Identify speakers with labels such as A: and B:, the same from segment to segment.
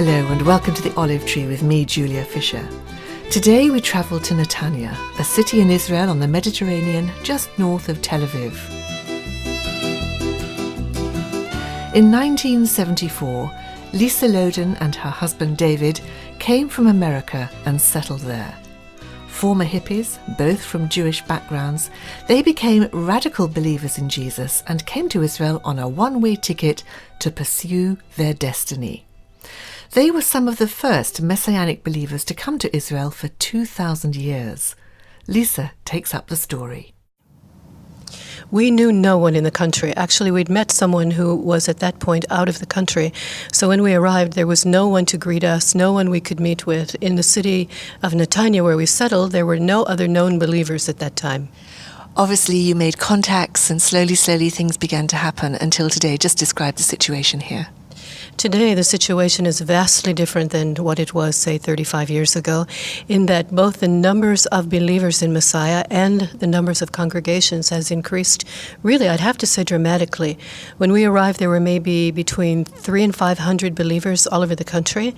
A: Hello and welcome to the Olive Tree with me, Julia Fisher. Today we travel to Netanya, a city in Israel on the Mediterranean just north of Tel Aviv. In 1974, Lisa Loden and her husband David came from America and settled there. Former hippies, both from Jewish backgrounds, they became radical believers in Jesus and came to Israel on a one-way ticket to pursue their destiny. They were some of the first Messianic believers to come to Israel for 2,000 years. Lisa takes up the story.
B: We knew no one in the country. Actually, we'd met someone who was at that point out of the country. So when we arrived, there was no one to greet us, no one we could meet with. In the city of Netanya, where we settled, there were no other known believers at that time.
A: Obviously, you made contacts and slowly things began to happen until today. Just describe the situation here.
B: Today, the situation is vastly different than what it was, say, 35 years ago, in that both the numbers of believers in Messiah and the numbers of congregations has increased, really, I'd have to say dramatically. When we arrived, there were maybe between 300 and 500 believers all over the country.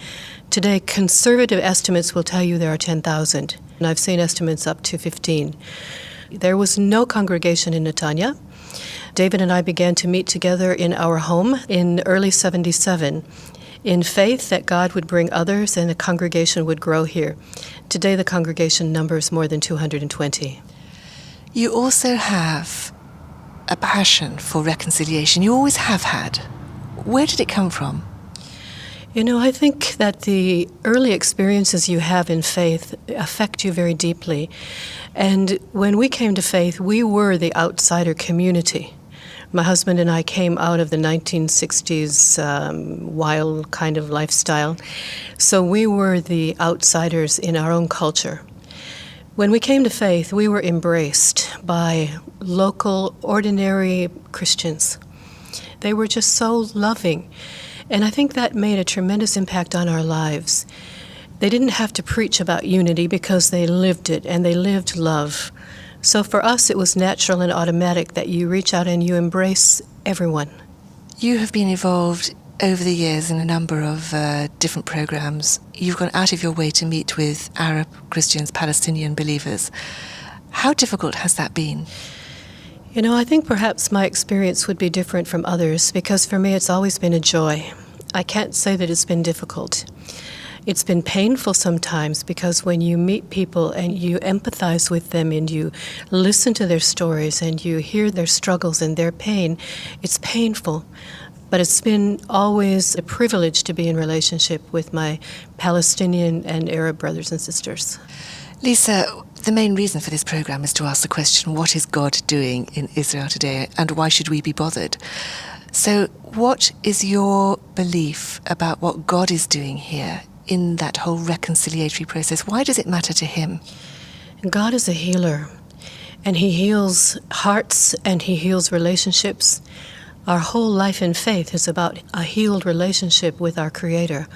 B: Today, conservative estimates will tell you there are 10,000, and I've seen estimates up to 15. There was no congregation in Netanya. David and I began to meet together in our home in early 77 in faith that God would bring others and the congregation would grow here. Today the congregation numbers more than 220.
A: You also have a passion for reconciliation. You always have had. Where did it come from?
B: You know, I think that the early experiences you have in faith affect you very deeply. And when we came to faith, we were the outsider community. My husband and I came out of the 1960s wild kind of lifestyle. So we were the outsiders in our own culture. When we came to faith, we were embraced by local, ordinary Christians. They were just so loving. And I think that made a tremendous impact on our lives. They didn't have to preach about unity because they lived it, and they lived love. So for us, it was natural and automatic that you reach out and you embrace everyone.
A: You have been involved over the years in a number of different programs. You've gone out of your way to meet with Arab Christians, Palestinian believers. How difficult has that been?
B: You know, I think perhaps my experience would be different from others because for me it's always been a joy. I can't say that it's been difficult. It's been painful sometimes because when you meet people and you empathize with them and you listen to their stories and you hear their struggles and their pain, it's painful. But it's been always a privilege to be in relationship with my Palestinian and Arab brothers and sisters.
A: Lisa, the main reason for this program is to ask the question, what is God doing in Israel today and why should we be bothered? So what is your belief about what God is doing here in that whole reconciliatory process? Why does it matter to him?
B: God is a healer, and he heals hearts and he heals relationships. Our whole life in faith is about a healed relationship with our Creator,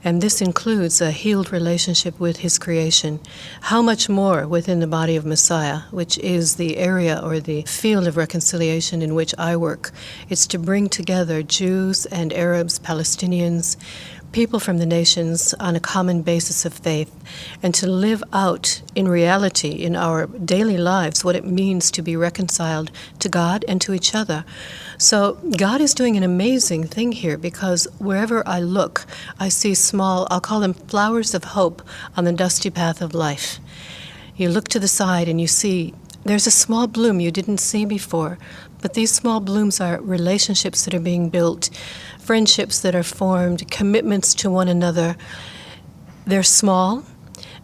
B: and this includes a healed relationship with his creation. How much more within the body of Messiah, which is the area or the field of reconciliation in which I work. It's to bring together Jews and Arabs, Palestinians, people from the nations on a common basis of faith, and to live out in reality in our daily lives what it means to be reconciled to God and to each other. So God is doing an amazing thing here because wherever I look, I see small, I'll call them flowers of hope on the dusty path of life. You look to the side and you see there's a small bloom you didn't see before, but these small blooms are relationships that are being built, friendships that are formed, commitments to one another. They're small,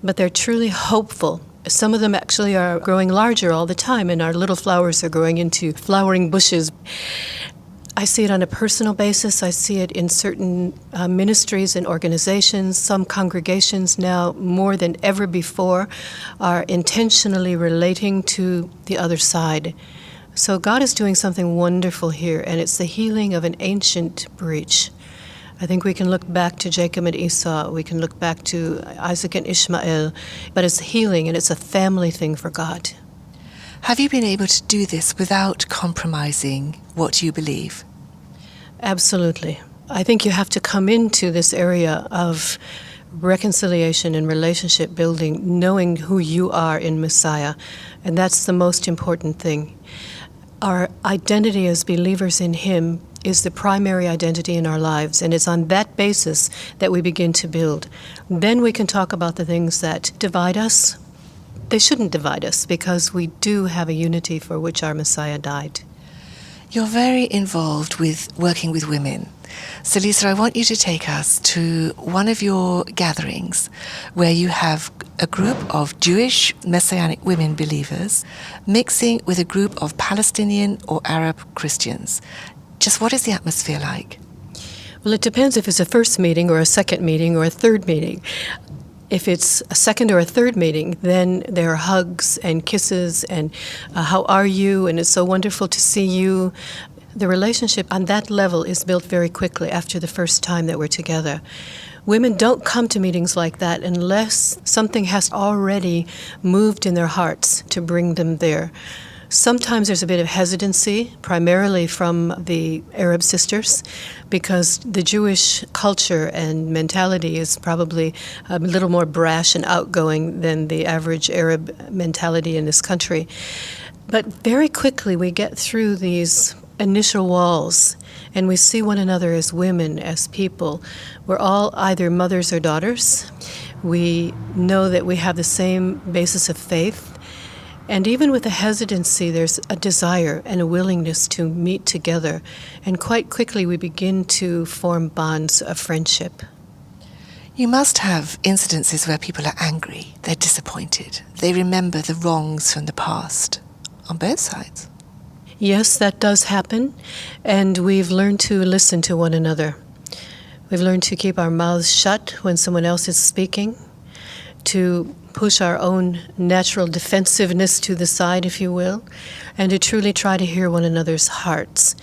B: but they're truly hopeful. Some of them actually are growing larger all the time, and our little flowers are growing into flowering bushes. I see it on a personal basis. I see it in certain ministries and organizations. Some congregations now, more than ever before, are intentionally relating to the other side. So God is doing something wonderful here, and it's the healing of an ancient breach. I think we can look back to Jacob and Esau. We can look back to Isaac and Ishmael. But it's healing, and it's a family thing for God.
A: Have you been able to do this without compromising what you believe?
B: Absolutely. I think you have to come into this area of reconciliation and relationship building, knowing who you are in Messiah. And that's the most important thing. Our identity as believers in Him is the primary identity in our lives, and it's on that basis that we begin to build. Then we can talk about the things that divide us. They shouldn't divide us, because we do have a unity for which our Messiah died.
A: You're very involved with working with women. So Lisa, I want you to take us to one of your gatherings where you have a group of Jewish Messianic women believers mixing with a group of Palestinian or Arab Christians. Just what is the atmosphere like?
B: Well, it depends if it's a first meeting or a second meeting or a third meeting. If it's a second or a third meeting, then there are hugs and kisses and how are you, and it's so wonderful to see you. The relationship on that level is built very quickly after the first time that we're together. Women don't come to meetings like that unless something has already moved in their hearts to bring them there. Sometimes there's a bit of hesitancy, primarily from the Arab sisters, because the Jewish culture and mentality is probably a little more brash and outgoing than the average Arab mentality in this country. But very quickly we get through these initial walls, and we see one another as women, as people. We're all either mothers or daughters. We know that we have the same basis of faith. And even with the hesitancy, there's a desire and a willingness to meet together. And quite quickly, we begin to form bonds of friendship.
A: You must have incidences where people are angry, they're disappointed, they remember the wrongs from the past, on both sides.
B: Yes, that does happen. And we've learned to listen to one another. We've learned to keep our mouths shut when someone else is speaking, to push our own natural defensiveness to the side, if you will, and to truly try to hear one another's hearts.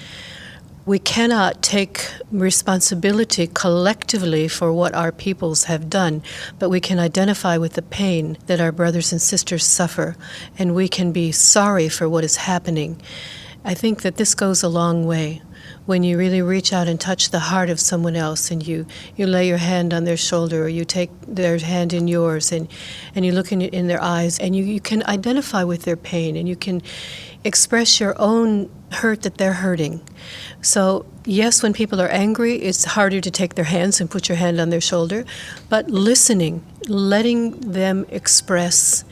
B: We cannot take responsibility collectively for what our peoples have done, but we can identify with the pain that our brothers and sisters suffer, and we can be sorry for what is happening. I think that this goes a long way. When you really reach out and touch the heart of someone else, and you lay your hand on their shoulder, or you take their hand in yours, and you look in their eyes, and you can identify with their pain, and you can express your own hurt that they're hurting. So yes, when people are angry, it's harder to take their hands and put your hand on their shoulder, but listening, letting them express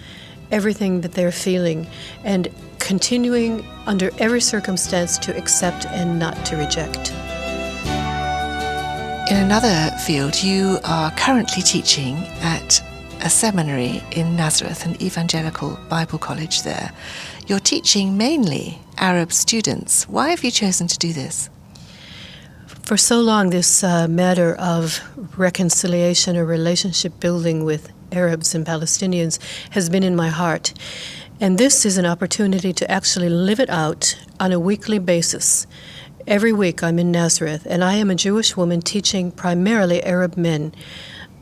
B: everything that they're feeling, and continuing under every circumstance to accept and not to reject.
A: In another field, you are currently teaching at a seminary in Nazareth, an evangelical Bible college there. You're teaching mainly Arab students. Why have you chosen to do this?
B: For so long, this matter of reconciliation or relationship building with Arabs and Palestinians has been in my heart. And this is an opportunity to actually live it out on a weekly basis. Every week I'm in Nazareth, and I am a Jewish woman teaching primarily Arab men.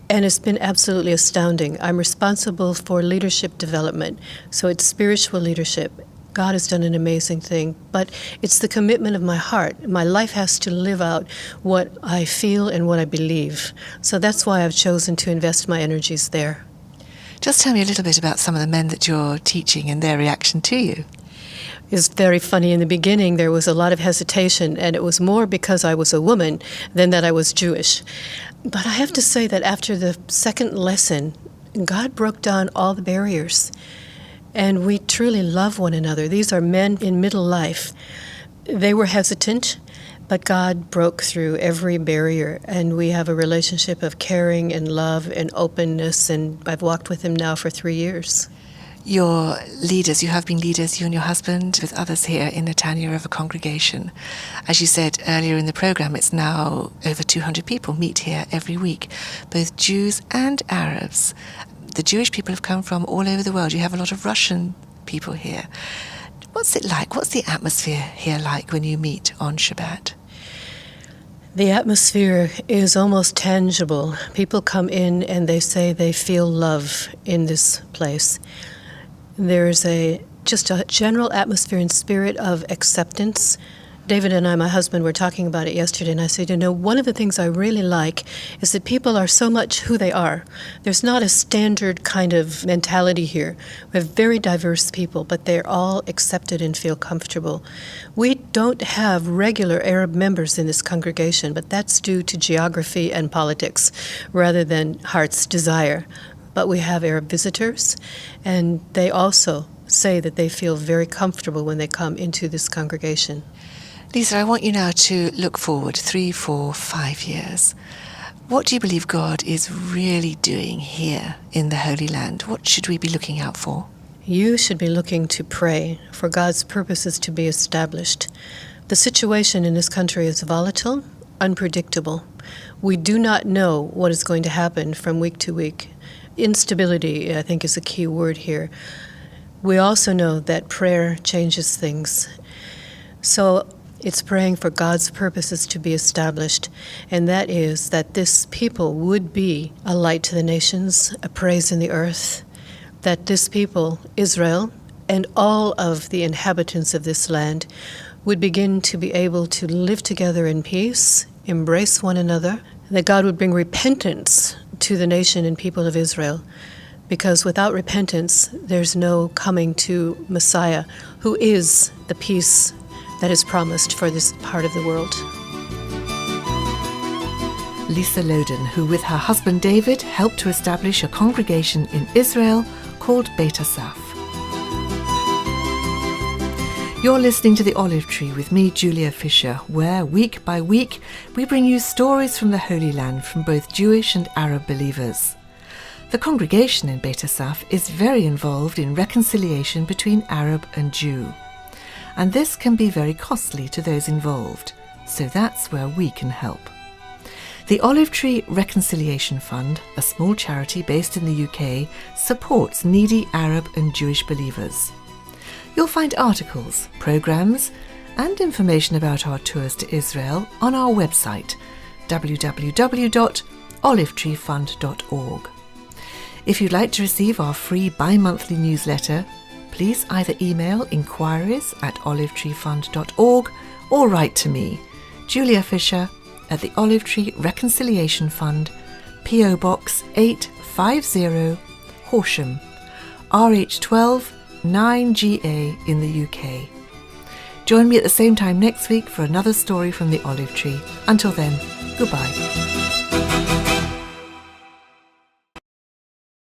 B: And it's been absolutely astounding. I'm responsible for leadership development, so it's spiritual leadership. God has done an amazing thing, but it's the commitment of my heart. My life has to live out what I feel and what I believe. So that's why I've chosen to invest my energies there.
A: Just tell me a little bit about some of the men that you're teaching and their reaction to you.
B: It's very funny. In the beginning, there was a lot of hesitation, and it was more because I was a woman than that I was Jewish. But I have to say that after the second lesson, God broke down all the barriers, and we truly love one another. These are men in middle life. They were hesitant, but God broke through every barrier, and we have a relationship of caring and love and openness, and I've walked with him now for 3 years.
A: You're leaders, you have been leaders, you and your husband, with others here in Netanya of a congregation. As you said earlier in the program, it's now over 200 people meet here every week, both Jews and Arabs. The Jewish people have come from all over the world. You have a lot of Russian people here. What's it like? What's the atmosphere here like when you meet on Shabbat?
B: The atmosphere is almost tangible. People come in and they say they feel love in this place. There's just a general atmosphere and spirit of acceptance, David and I, my husband, were talking about it yesterday, and I said, one of the things I really like is that people are so much who they are. There's not a standard kind of mentality here. We have very diverse people, but they're all accepted and feel comfortable. We don't have regular Arab members in this congregation, but that's due to geography and politics rather than heart's desire. But we have Arab visitors, and they also say that they feel very comfortable when they come into this congregation.
A: Lisa, I want you now to look forward 3, 4, 5 years. What do you believe God is really doing here in the Holy Land? What should we be looking out for?
B: You should be looking to pray for God's purposes to be established. The situation in this country is volatile, unpredictable. We do not know what is going to happen from week to week. Instability, I think, is a key word here. We also know that prayer changes things. So it's praying for God's purposes to be established, and that is that this people would be a light to the nations, a praise in the earth, that this people, Israel, and all of the inhabitants of this land would begin to be able to live together in peace, embrace one another, that God would bring repentance to the nation and people of Israel, because without repentance, there's no coming to Messiah, who is the peace that is promised for this part of the world.
A: Lisa Loden, who with her husband David helped to establish a congregation in Israel called Beit Asaph. You're listening to The Olive Tree with me, Julia Fisher, where week by week we bring you stories from the Holy Land from both Jewish and Arab believers. The congregation in Beit Asaph is very involved in reconciliation between Arab and Jew. And this can be very costly to those involved, so that's where we can help. The Olive Tree Reconciliation Fund, a small charity based in the UK, supports needy Arab and Jewish believers. You'll find articles, programmes, and information about our tours to Israel on our website, www.olivetreefund.org. If you'd like to receive our free bi-monthly newsletter, please either email inquiries@olivetreefund.org or write to me, Julia Fisher, at the Olive Tree Reconciliation Fund, P.O. Box 850, Horsham, RH12 9GA in the UK. Join me at the same time next week for another story from the Olive Tree. Until then, goodbye.